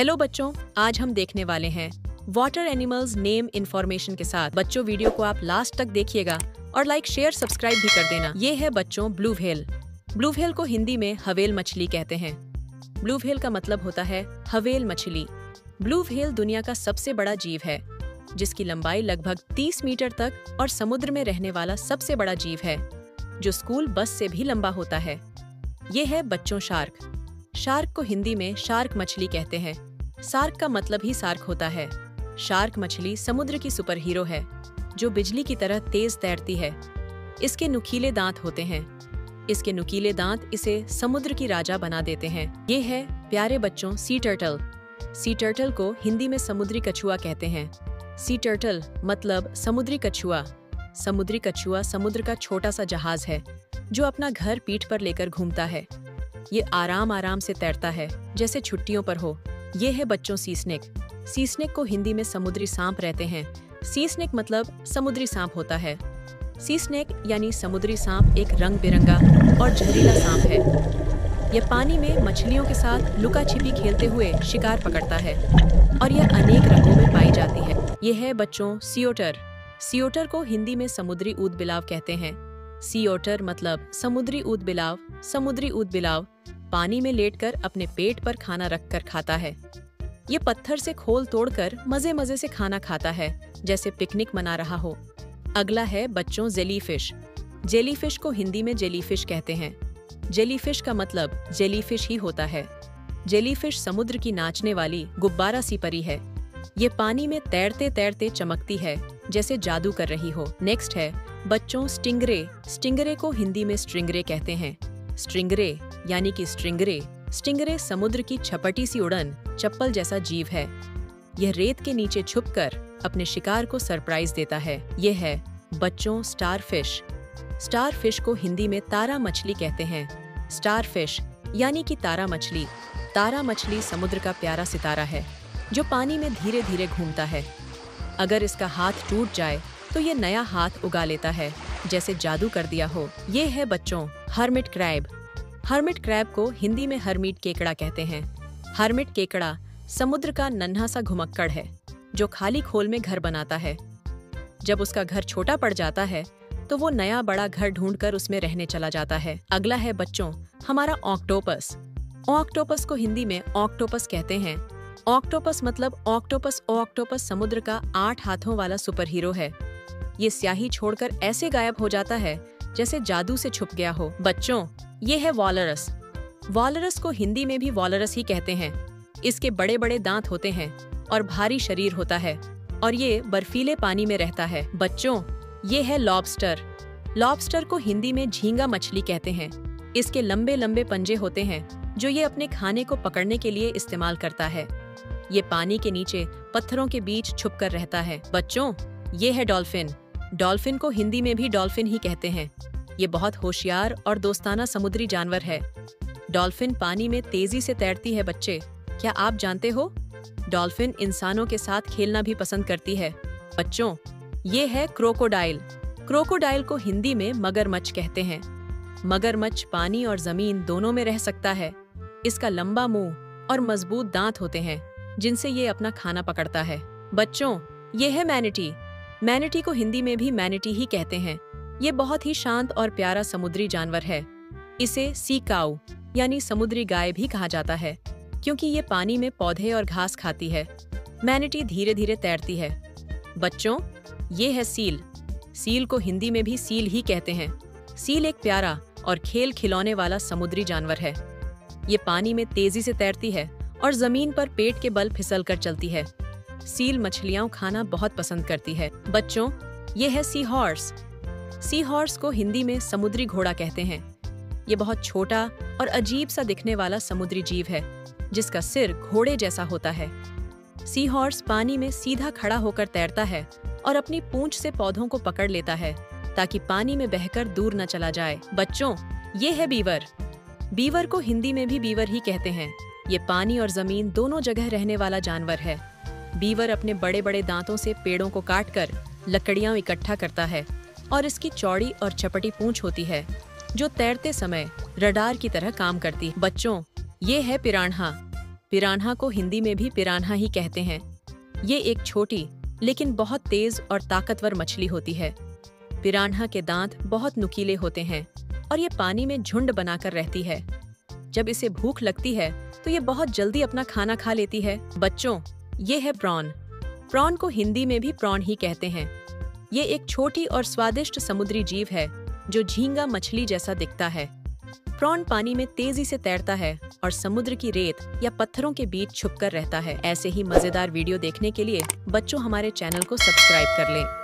Hello बच्चों, आज हम देखने वाले हैं वाटर एनिमल्स नेम इन्फॉर्मेशन के साथ। बच्चों, वीडियो को आप लास्ट तक देखिएगा और लाइक शेयर सब्सक्राइब भी कर देना। ये है बच्चों ब्लू व्हेल। ब्लू व्हेल को हिंदी में हवेल मछली कहते हैं। ब्लू व्हेल का मतलब होता है हवेल मछली। ब्लू व्हेल दुनिया का सबसे बड़ा जीव है, जिसकी लंबाई लगभग 30 मीटर तक और समुद्र में रहने वाला सबसे बड़ा जीव है, जो स्कूल बस से भी लंबा होता है। ये है बच्चों शार्क। शार्क को हिंदी में शार्क मछली कहते हैं। शार्क का मतलब ही शार्क होता है। शार्क मछली समुद्र की सुपर हीरो है, जो बिजली की तरह तेज तैरती है। इसके नुकीले दांत होते हैं। इसके नुकीले दांत इसे समुद्र की राजा बना देते हैं। ये है प्यारे बच्चों सी टर्टल। सी टर्टल को हिंदी में समुद्री कछुआ कहते हैं। सी टर्टल मतलब समुद्री कछुआ। समुद्री कछुआ समुद्र का छोटा सा जहाज है, जो अपना घर पीठ पर लेकर घूमता है। ये आराम आराम से तैरता है, जैसे छुट्टियों पर हो। ये है बच्चों सी स्नेक। सी स्नेक को हिंदी में समुद्री सांप रहते हैं। सी स्नेक मतलब समुद्री सांप होता है। सी स्नेक यानी समुद्री सांप एक रंग बिरंगा और जहरीला सांप है। यह पानी में मछलियों के साथ लुका छिपी खेलते हुए शिकार पकड़ता है और यह अनेक रंगों में पाई जाती है। यह है बच्चों सी ओटर। सी ओटर को हिंदी में समुद्री ऊदबिलाव कहते हैं। सी ओटर मतलब समुद्री ऊदबिलाव। समुद्री ऊदबिलाव पानी में लेटकर अपने पेट पर खाना रखकर खाता है। ये पत्थर से खोल तोड़कर मजे मजे से खाना खाता है, जैसे पिकनिक मना रहा हो। अगला है बच्चों जेलीफिश। जेलीफिश को हिंदी में जेलीफिश कहते हैं। जेलीफिश का मतलब जेलीफिश ही होता है। जेलीफिश समुद्र की नाचने वाली गुब्बारा सी परी है। ये पानी में तैरते तैरते चमकती है, जैसे जादू कर रही हो। नेक्स्ट है बच्चों स्टिंगरे। स्टिंगरे को हिंदी में स्ट्रिंगरे कहते हैं। स्ट्रिंगरे यानी कि स्ट्रिंगरे। स्टिंगरे समुद्र की छपटी सी उड़न चप्पल जैसा जीव है। यह रेत के नीचे छुपकर अपने शिकार को सरप्राइज देता है। यह है बच्चों स्टारफिश। स्टारफिश को हिंदी में तारा मछली कहते हैं। स्टारफिश यानी कि तारा मछली। तारा मछली समुद्र का प्यारा सितारा है, जो पानी में धीरे धीरे घूमता है। अगर इसका हाथ टूट जाए तो ये नया हाथ उगा लेता है, जैसे जादू कर दिया हो। ये है बच्चों हर्मिट क्रैब। हर्मिट क्रैब को हिंदी में हर्मीट केकड़ा कहते हैं। हर्मिट केकड़ा समुद्र का नन्हा सा घुमक्कड़ है, जो खाली खोल में घर बनाता है। जब उसका घर छोटा पड़ जाता है तो वो नया बड़ा घर ढूंढकर उसमें रहने चला जाता है। अगला है बच्चों हमारा ऑक्टोपस। ऑक्टोपस को हिंदी में ऑक्टोपस कहते हैं। ऑक्टोपस मतलब ऑक्टोपस। ऑक्टोपस समुद्र का 8 हाथों वाला सुपर हीरो है। ये स्याही छोड़कर ऐसे गायब हो जाता है, जैसे जादू से छुप गया हो। बच्चों ये है वॉलरस। वॉलरस को हिंदी में भी वॉलरस ही कहते हैं। इसके बड़े बड़े दांत होते हैं और भारी शरीर होता है, और ये बर्फीले पानी में रहता है। बच्चों ये है लॉबस्टर। लॉबस्टर को हिंदी में झींगा मछली कहते हैं। इसके लंबे लंबे पंजे होते हैं, जो ये अपने खाने को पकड़ने के लिए इस्तेमाल करता है। ये पानी के नीचे पत्थरों के बीच छुप कर रहता है। बच्चों ये है डॉल्फिन। डॉल्फिन को हिंदी में भी डॉल्फिन ही कहते हैं। ये बहुत होशियार और दोस्ताना समुद्री जानवर है। डॉल्फिन पानी में तेजी से तैरती है। बच्चे, क्या आप जानते हो डॉल्फिन इंसानों के साथ खेलना भी पसंद करती है। बच्चों ये है क्रोकोडाइल। क्रोकोडाइल को हिंदी में मगरमच्छ कहते हैं। मगरमच्छ पानी और जमीन दोनों में रह सकता है। इसका लंबा मुंह और मजबूत दांत होते हैं, जिनसे ये अपना खाना पकड़ता है। बच्चों ये है मैनिटी। मैनिटी को हिंदी में भी मैनिटी ही कहते हैं। ये बहुत ही शांत और प्यारा समुद्री जानवर है। इसे सी काऊ यानी समुद्री गाय भी कहा जाता है, क्योंकि ये पानी में पौधे और घास खाती है। मैनिटी धीरे धीरे तैरती है। बच्चों ये है सील। सील को हिंदी में भी सील ही कहते हैं। सील एक प्यारा और खेल खिलौने वाला समुद्री जानवर है। ये पानी में तेजी से तैरती है और जमीन पर पेट के बल फिसल कर चलती है। सील मछलियां खाना बहुत पसंद करती है। बच्चों ये है सी हॉर्स। सी हॉर्स को हिंदी में समुद्री घोड़ा कहते हैं। ये बहुत छोटा और अजीब सा दिखने वाला समुद्री जीव है, जिसका सिर घोड़े जैसा होता है। सी हॉर्स पानी में सीधा खड़ा होकर तैरता है और अपनी पूंछ से पौधों को पकड़ लेता है, ताकि पानी में बहकर दूर न चला जाए। बच्चों ये है बीवर। बीवर को हिंदी में भी बीवर ही कहते हैं। ये पानी और जमीन दोनों जगह रहने वाला जानवर है। बीवर अपने बड़े बड़े दांतों से पेड़ों को काटकर लकड़ियां इकट्ठा करता है, और इसकी चौड़ी और चपटी पूंछ होती है, जो तैरते समय रडार की तरह काम करती है। बच्चों ये है पिरान्हा। पिरान्हा को हिंदी में भी पिरान्हा ही कहते हैं। ये एक छोटी लेकिन बहुत तेज और ताकतवर मछली होती है। पिरान्हा के दांत बहुत नुकीले होते हैं और ये पानी में झुंड बनाकर रहती है। जब इसे भूख लगती है तो ये बहुत जल्दी अपना खाना खा लेती है। बच्चों, ये है प्रॉन। प्रॉन को हिंदी में भी प्रॉन ही कहते हैं। ये एक छोटी और स्वादिष्ट समुद्री जीव है जो झींगा मछली जैसा दिखता है। प्रॉन पानी में तेजी से तैरता है और समुद्र की रेत या पत्थरों के बीच छुपकर रहता है। ऐसे ही मजेदार वीडियो देखने के लिए बच्चों हमारे चैनल को सब्सक्राइब कर लें।